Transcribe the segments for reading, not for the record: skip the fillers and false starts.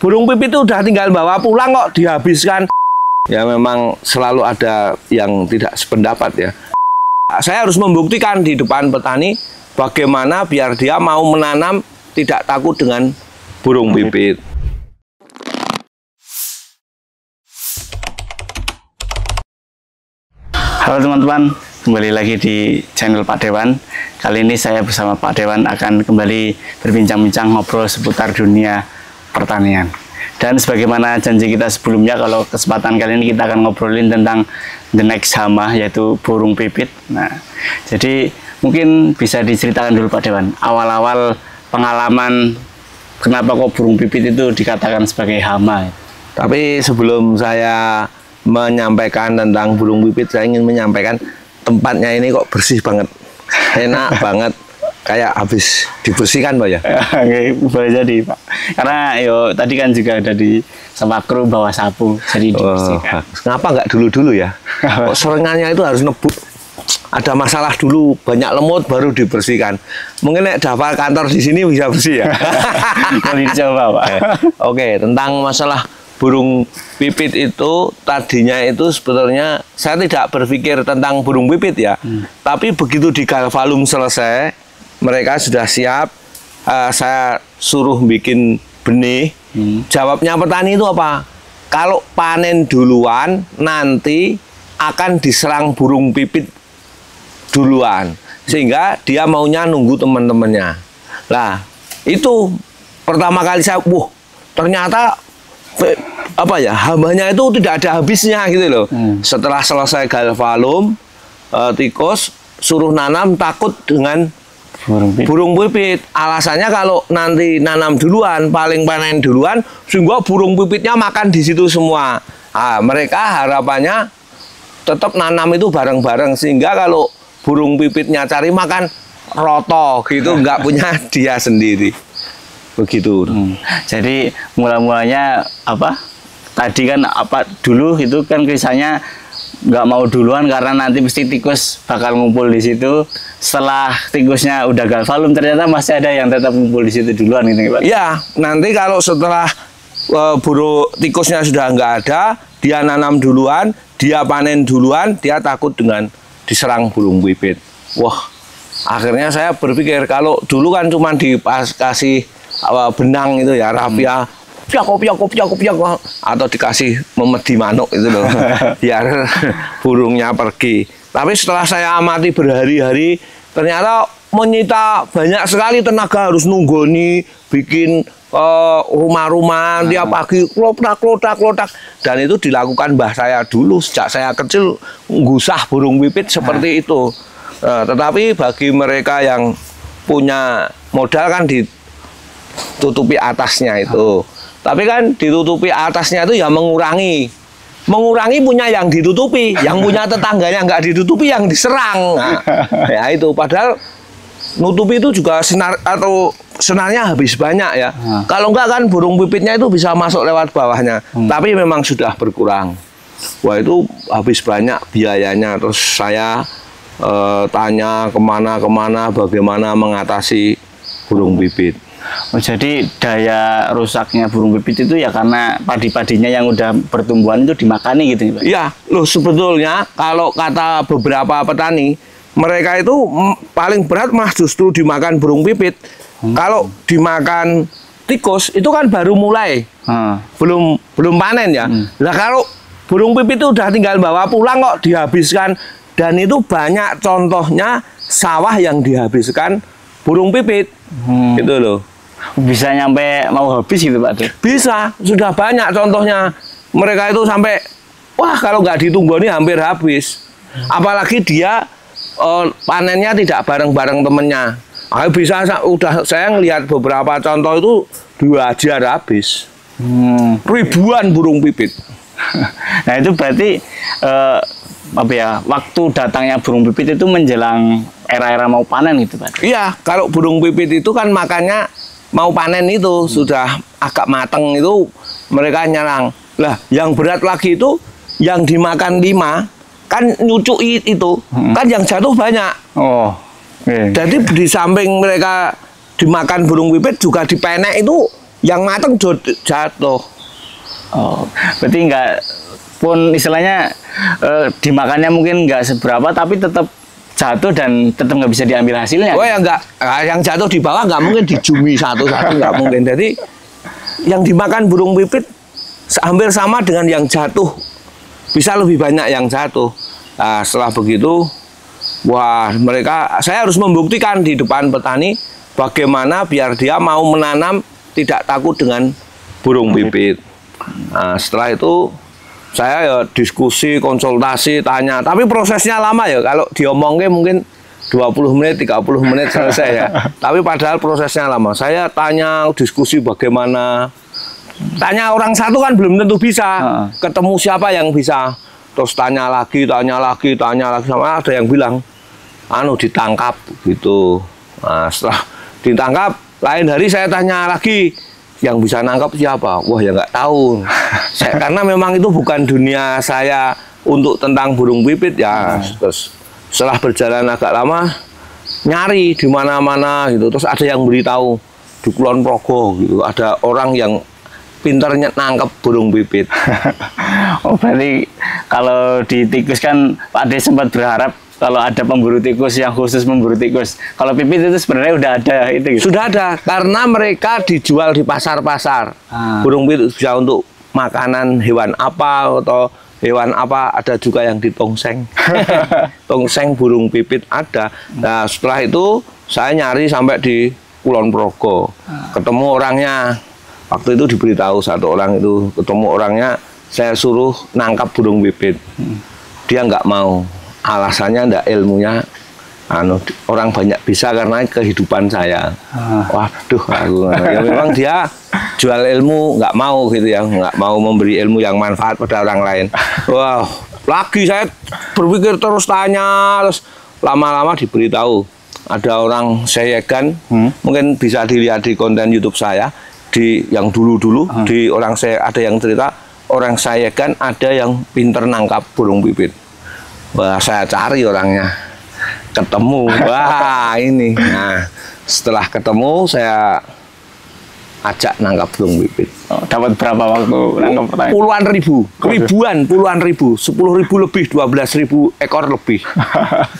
burung pipit itu udah tinggal bawa pulang kok dihabiskan. Ya memang selalu ada yang tidak sependapat ya. Saya harus membuktikan di depan petani bagaimana biar dia mau menanam tidak takut dengan burung pipit. Halo teman-teman, kembali lagi di channel Pak Dewan. Kali ini saya bersama Pak Dewan akan kembali berbincang-bincang ngobrol seputar dunia pertanian. Dan sebagaimana janji kita sebelumnya, kalau kesempatan kali ini kita akan ngobrolin tentang the next hama, yaitu burung pipit. Nah, jadi mungkin bisa diceritakan dulu Pak Dewan, awal-awal pengalaman kenapa kok burung pipit itu dikatakan sebagai hama. Tapi sebelum saya menyampaikan tentang burung pipit, saya ingin menyampaikan tempatnya ini kok bersih banget, enak banget, kayak habis dibersihkan Pak ya. Boleh jadi Pak, karena yo tadi kan juga ada di sama kru bawa sapu, jadi dibersihkan. Kenapa nggak dulu-dulu ya? Kok serengannya itu harus nebut, ada masalah dulu, banyak lemut baru dibersihkan. Mungkin daftar kantor di sini bisa bersih ya. Boleh dicoba Pak. Oke, tentang masalah burung pipit itu, tadinya itu sebetulnya saya tidak berpikir tentang burung pipit ya. Tapi begitu di Galvalum selesai, mereka sudah siap, saya suruh bikin benih. Jawabnya petani itu apa? Kalau panen duluan, nanti akan diserang burung pipit duluan, sehingga dia maunya nunggu teman-temannya. Lah, itu pertama kali saya, ternyata apa ya, hambanya itu tidak ada habisnya gitu loh. Setelah selesai Galvalum, tikus suruh nanam takut dengan burung pipit. Alasannya kalau nanti nanam duluan, paling panen duluan, sehingga burung pipitnya makan di situ semua. Nah, mereka harapannya tetap nanam itu bareng-bareng, sehingga kalau burung pipitnya cari makan roto gitu, nggak punya dia sendiri. Begitu. Jadi mula-mulanya apa? Tadi kan apa dulu itu kan kisahnya nggak mau duluan karena nanti mesti tikus bakal ngumpul di situ. Setelah tikusnya udah Galvalum, ternyata masih ada yang tetap ngumpul di situ duluan gitu Pak. Ya, nanti kalau setelah burung tikusnya sudah nggak ada, dia nanam duluan, dia panen duluan, dia takut dengan diserang burung pipit. Wah, akhirnya saya berpikir kalau dulu kan cuma dikasih benang itu ya, rapia, piako, atau dikasih memedi manuk itu loh, biar burungnya pergi. Tapi setelah saya amati berhari-hari, ternyata menyita banyak sekali tenaga, harus nunggoni, bikin rumah-rumah, dia pagi klotak, dan itu dilakukan mbah saya dulu sejak saya kecil, ngusah burung pipit seperti itu. Tetapi bagi mereka yang punya modal kan ditutupi atasnya itu. Tapi kan ditutupi atasnya itu ya mengurangi punya yang ditutupi, yang punya tetangganya nggak ditutupi yang diserang. Nah, ya itu padahal nutupi itu juga senarnya habis banyak ya. Kalau enggak kan burung pipitnya itu bisa masuk lewat bawahnya. Tapi memang sudah berkurang. Wah, itu habis banyak biayanya. Terus saya tanya kemana bagaimana mengatasi burung pipit. Oh, jadi daya rusaknya burung pipit itu ya karena padi-padinya yang udah pertumbuhan itu dimakani gitu Pak? Iya, loh sebetulnya kalau kata beberapa petani, mereka itu paling berat mas justru dimakan burung pipit. Kalau dimakan tikus itu kan baru mulai, belum panen ya. Nah kalau burung pipit itu udah tinggal bawa pulang kok dihabiskan, dan itu banyak contohnya sawah yang dihabiskan burung pipit, gitu loh. Bisa nyampe mau habis gitu Pak? Bisa, sudah banyak contohnya. Mereka itu sampai, wah kalau nggak ditunggoni hampir habis. Apalagi dia panennya tidak bareng-bareng temennya. Bisa, udah saya ngelihat beberapa contoh itu 2 hajar habis. Ribuan burung pipit. Nah itu berarti apa ya, waktu datangnya burung pipit itu menjelang era-era mau panen gitu Pak? Iya, kalau burung pipit itu kan makannya mau panen itu sudah agak mateng itu mereka nyerang. Lah yang berat lagi itu yang dimakan 5 kan nyucui itu kan yang jatuh banyak. Jadi di samping mereka dimakan burung pipit juga dipenek itu Yang mateng jatuh. Oh, berarti nggak pun istilahnya dimakannya mungkin nggak seberapa, tapi tetap jatuh dan tetap nggak bisa diambil hasilnya. Oh ya enggak, yang jatuh di bawah nggak mungkin dijumi satu-satu, nggak mungkin. Jadi yang dimakan burung pipit hampir sama dengan yang jatuh, bisa lebih banyak yang jatuh. Nah, setelah begitu, wah saya harus membuktikan di depan petani bagaimana biar dia mau menanam tidak takut dengan burung pipit. Nah, setelah itu saya ya diskusi, konsultasi, tanya. Tapi prosesnya lama ya. Kalau diomongnya mungkin 20 menit, 30 menit selesai ya. Tapi padahal prosesnya lama. Saya tanya, diskusi bagaimana. Tanya orang satu kan belum tentu bisa. Ketemu siapa yang bisa. Terus tanya lagi. Sama ada yang bilang, ditangkap gitu. Nah, setelah ditangkap, lain hari saya tanya lagi. Yang bisa nangkap siapa? Wah ya nggak tahu. Karena memang itu bukan dunia saya untuk tentang burung pipit ya. Terus setelah berjalan agak lama nyari di mana-mana gitu. Terus ada yang beritahu di Kulon Progo gitu. Ada orang yang pinternya nangkep burung pipit. Oh berarti kalau di tikus kan Pak Ade sempat berharap kalau ada pemburu tikus yang khusus memburu tikus. Kalau pipit itu sebenarnya udah ada itu gitu? Sudah ada, karena mereka dijual di pasar-pasar. Burung pipit bisa untuk makanan hewan apa atau hewan apa, ada juga yang di tongseng. Tongseng burung pipit ada. Nah setelah itu saya nyari sampai di Kulon Progo. Ketemu orangnya. Waktu itu diberitahu satu orang itu, ketemu orangnya, saya suruh nangkap burung pipit. Dia nggak mau. Alasannya ndak ilmunya orang banyak bisa karena kehidupan saya. Waduh aku ya memang dia jual ilmu nggak mau gitu ya, nggak mau memberi ilmu yang manfaat pada orang lain. Wah lagi saya berpikir terus tanya, terus lama-lama diberitahu ada orang Sayegan, mungkin bisa dilihat di konten YouTube saya di yang dulu-dulu di orang saya ada yang cerita orang Sayegan ada yang pinter nangkap burung pipit. Wah, saya cari orangnya, ketemu. Wah, ini. Nah, setelah ketemu, saya ajak nangkap burung pipit. Oh, dapat berapa waktu nangkap pertanyaan? Puluhan ribu, puluhan ribu, 10.000 lebih, 12.000 ekor lebih.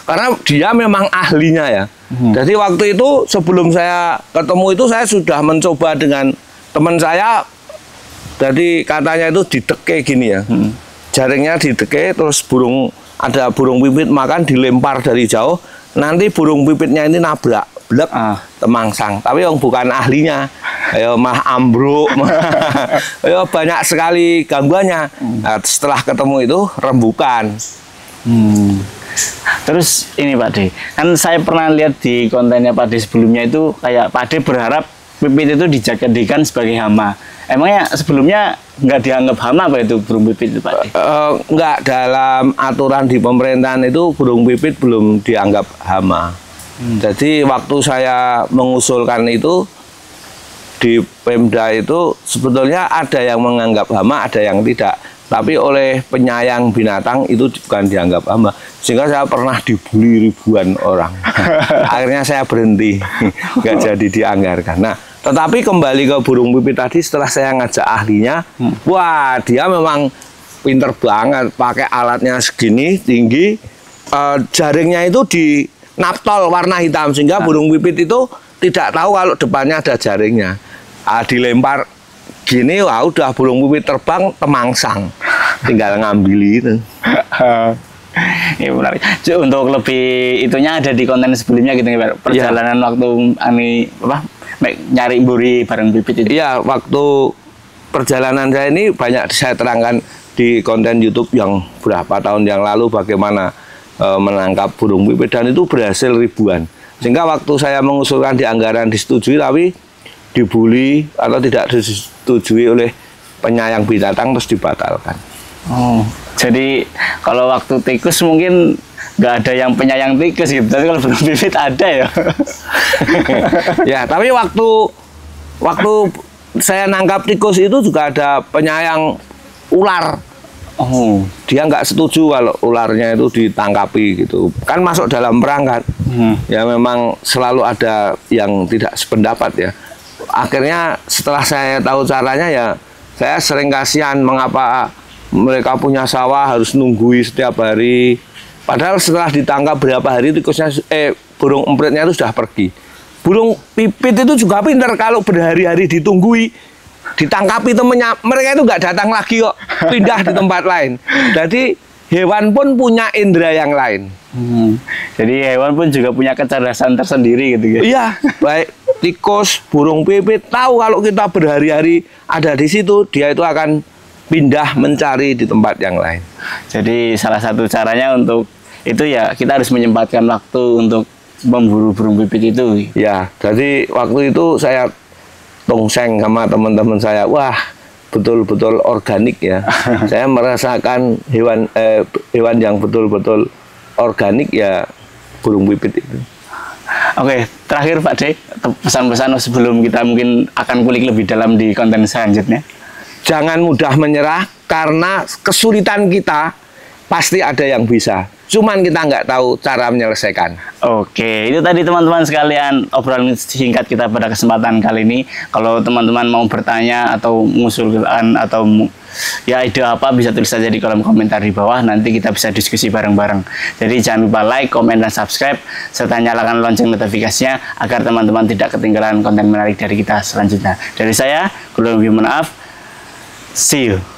Karena dia memang ahlinya ya. Jadi waktu itu sebelum saya ketemu itu saya sudah mencoba dengan teman saya. Jadi katanya itu dideke gini ya, jaringnya dideke terus ada burung pipit makan dilempar dari jauh, nanti burung pipitnya ini nabrak, blek, temangsang. Tapi yang bukan ahlinya, ayo mah ambruk, ayo banyak sekali gangguannya. Nah, setelah ketemu itu rembukan. Terus ini Pak De, kan saya pernah lihat di kontennya Pak De sebelumnya itu kayak Pak De berharap pipit itu dijadikan sebagai hama. Emangnya sebelumnya nggak dianggap hama apa itu burung pipit itu Pak De? Nggak, dalam aturan di pemerintahan itu burung pipit belum dianggap hama. Jadi waktu saya mengusulkan itu di Pemda itu sebetulnya ada yang menganggap hama, ada yang tidak. Tapi oleh penyayang binatang itu bukan dianggap hama. Sehingga saya pernah dibully ribuan orang. Akhirnya saya berhenti, nggak jadi dianggarkan. Nah, tetapi kembali ke burung pipit tadi setelah saya ngajak ahlinya, wah dia memang pinter banget, pakai alatnya segini tinggi, jaringnya itu di naptol warna hitam sehingga burung pipit itu tidak tahu kalau depannya ada jaringnya. Dilempar gini, wah udah burung pipit terbang temangsang, tinggal ngambil itu. Ya menarik. Untuk lebih itunya ada di konten sebelumnya gitu ya, perjalanan waktu nyari buri bareng pipit itu. Iya, waktu perjalanan saya ini banyak saya terangkan di konten YouTube yang berapa tahun yang lalu bagaimana menangkap burung pipit dan itu berhasil ribuan. Sehingga waktu saya mengusulkan di anggaran disetujui tapi dibully atau tidak disetujui oleh penyayang binatang terus dibatalkan. Oh, jadi kalau waktu tikus mungkin nggak ada yang penyayang tikus gitu, tapi kalau burung pipit ada ya. Ya, tapi waktu saya nangkap tikus itu juga ada penyayang ular. Oh, dia nggak setuju kalau ularnya itu ditangkapi gitu. Kan masuk dalam perang kan. Ya memang selalu ada yang tidak sependapat ya. akhirnya setelah saya tahu caranya ya saya sering kasihan mengapa mereka punya sawah harus nunggui setiap hari. Padahal setelah ditangkap berapa hari tikusnya burung empritnya itu sudah pergi. Burung pipit itu juga pintar kalau berhari-hari ditunggui, ditangkapi temennya, mereka itu nggak datang lagi kok, pindah di tempat lain. Jadi hewan pun punya indera yang lain. Jadi hewan pun juga punya kecerdasan tersendiri gitu ya. Iya, baik tikus, burung pipit tahu kalau kita berhari-hari ada di situ, dia itu akan pindah mencari di tempat yang lain. Jadi salah satu caranya untuk itu ya kita harus menyempatkan waktu untuk memburu burung pipit itu. Ya, jadi waktu itu saya tongseng sama teman-teman saya, wah betul-betul organik ya. Saya merasakan hewan yang betul-betul organik ya burung pipit itu. Oke, terakhir Pak D, pesan-pesan sebelum kita mungkin akan kulik lebih dalam di konten selanjutnya. Jangan mudah menyerah karena kesulitan kita pasti ada yang bisa. Cuman kita nggak tahu cara menyelesaikan. Oke, itu tadi teman-teman sekalian obrolan singkat kita pada kesempatan kali ini. Kalau teman-teman mau bertanya atau mengusulkan atau ya ide apa bisa tulis saja di kolom komentar di bawah. Nanti kita bisa diskusi bareng-bareng. Jadi jangan lupa like, komen, dan subscribe serta nyalakan lonceng notifikasinya agar teman-teman tidak ketinggalan konten menarik dari kita selanjutnya. Dari saya, kurang lebih maaf. See you.